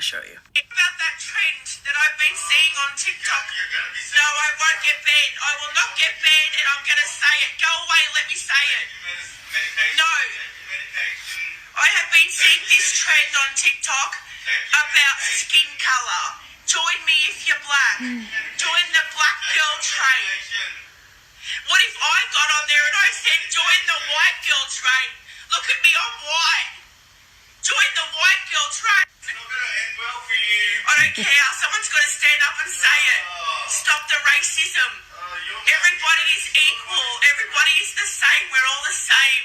Show you. About that trend that I've been seeing on TikTok. No, I won't get banned. I will not get banned, and I'm going to say it. Go away, let me say it. No. I have been seeing this trend on TikTok about skin colour. Join me if you're black. Join the black girl train. What if I got on there and I said, join the white girl train? Look at me, I'm white. Join the white girl train. It's not going to end well for you. I don't care. Someone's got to stand up and say it. Stop the racism. Everybody is equal. Everybody is the same. We're all the same.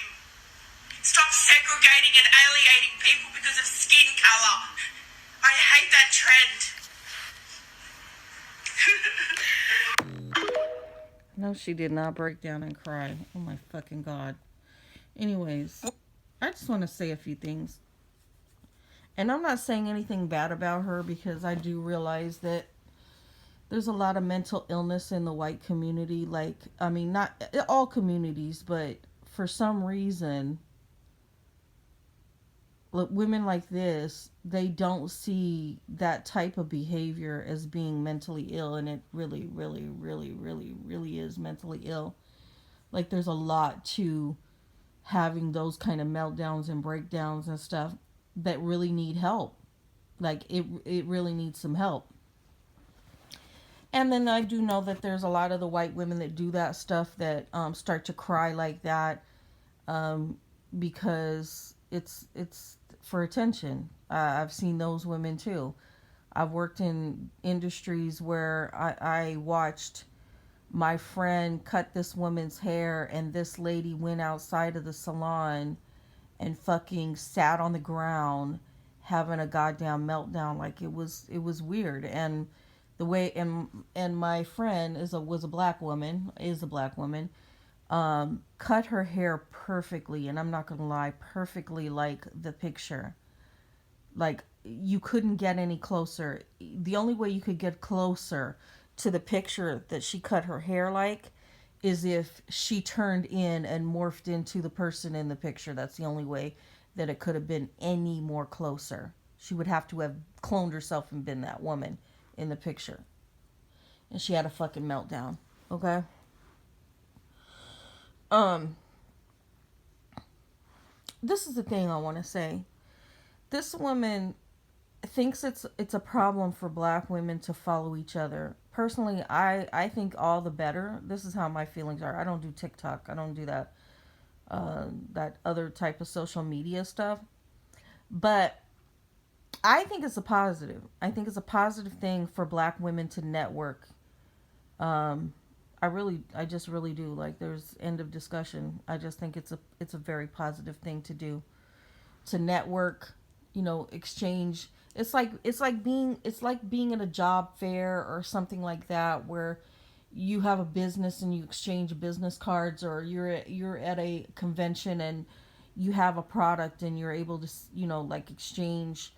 Stop segregating and alienating people because of skin colour. I hate that trend. No, she did not break down and cry. Oh my fucking God. Anyways, I just want to say a few things. And I'm not saying anything bad about her because I do realize that there's a lot of mental illness in the white community. Like, I mean, not all communities, but for some reason, women like this, they don't see that type of behavior as being mentally ill. And it really, really, really, really, really is mentally ill. Like, there's a lot to having those kind of meltdowns and breakdowns and stuff that really need help. Like, it really needs some help. And then I do know that there's a lot of the white women that do that stuff that start to cry like that because it's for attention. I've seen those women too. I've worked in industries where I watched my friend cut this woman's hair, and this lady went outside of the salon and fucking sat on the ground having a goddamn meltdown. Like, it was weird. And the way, and my friend was a black woman, cut her hair perfectly, and I'm not gonna lie, perfectly like the picture. Like, you couldn't get any closer. The only way you could get closer to the picture that she cut her hair like is if she turned in and morphed into the person in the picture. That's the only way that it could have been any more closer. She would have to have cloned herself and been that woman in the picture. And she had a fucking meltdown. Okay? This is the thing I want to say. This woman thinks it's a problem for black women to follow each other. Personally, I think all the better. This is how my feelings are. I don't do TikTok. I don't do that that other type of social media stuff. But I think it's a positive. I think it's a positive thing for black women to network. I just really do. Like, there's end of discussion. I just think it's a very positive thing to do. To network, exchange. It's like being in a job fair or something like that, where you have a business and you exchange business cards, or you're at a convention and you have a product and you're able to like exchange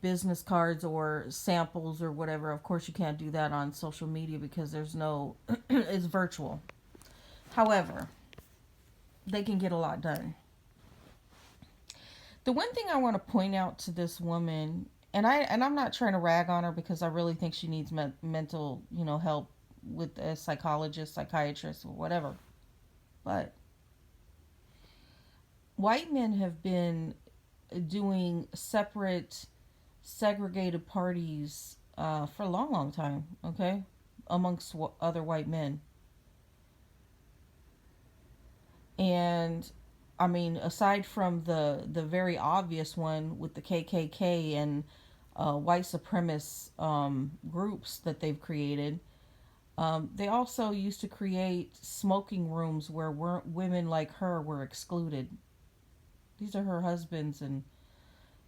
business cards or samples or whatever. Of course, you can't do that on social media because there's no it's virtual. However, they can get a lot done. The one thing I want to point out to this woman, and I'm not trying to rag on her because I really think she needs mental, help with a psychologist, psychiatrist, or whatever. But white men have been doing separate, segregated parties for a long, long time. Okay, amongst other white men, and I mean, aside from the very obvious one with the KKK and white supremacist groups that they've created, they also used to create smoking rooms where women like her were excluded. These are her husbands and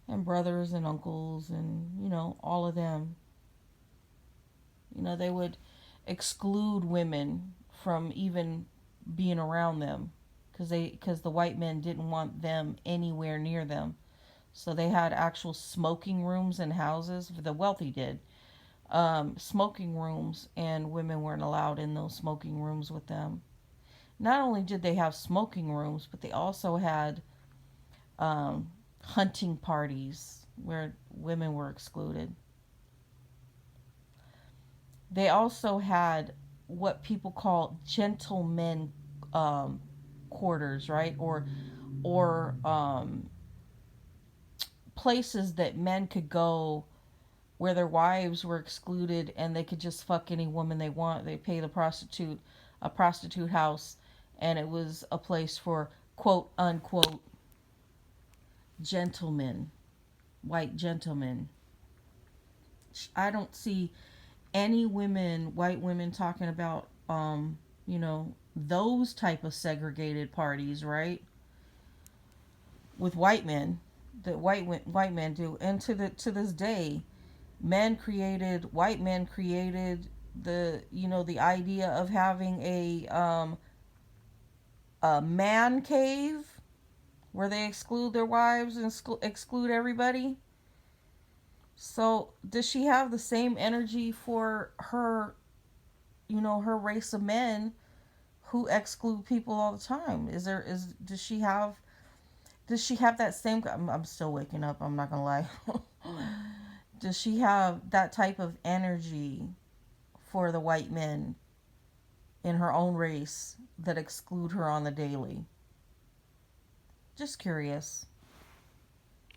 brothers and uncles and all of them. They would exclude women from even being around them because the white men didn't want them anywhere near them. So they had actual smoking rooms in houses. The wealthy did. Smoking rooms, and women weren't allowed in those smoking rooms with them. Not only did they have smoking rooms, but they also had hunting parties where women were excluded. They also had what people call gentlemen um, quarters, right? Or places that men could go where their wives were excluded and they could just fuck any woman they want. They pay a prostitute house, and it was a place for quote unquote gentlemen, white gentlemen. I don't see any women, white women, talking about those type of segregated parties, right? With white men, that white men do, and to this day, white men created the idea of having a man cave where they exclude their wives and exclude everybody. So does she have the same energy for her race of men who exclude people all the time? Does she have that same? I'm still waking up. I'm not gonna lie. Does she have that type of energy for the white men in her own race that exclude her on the daily? Just curious.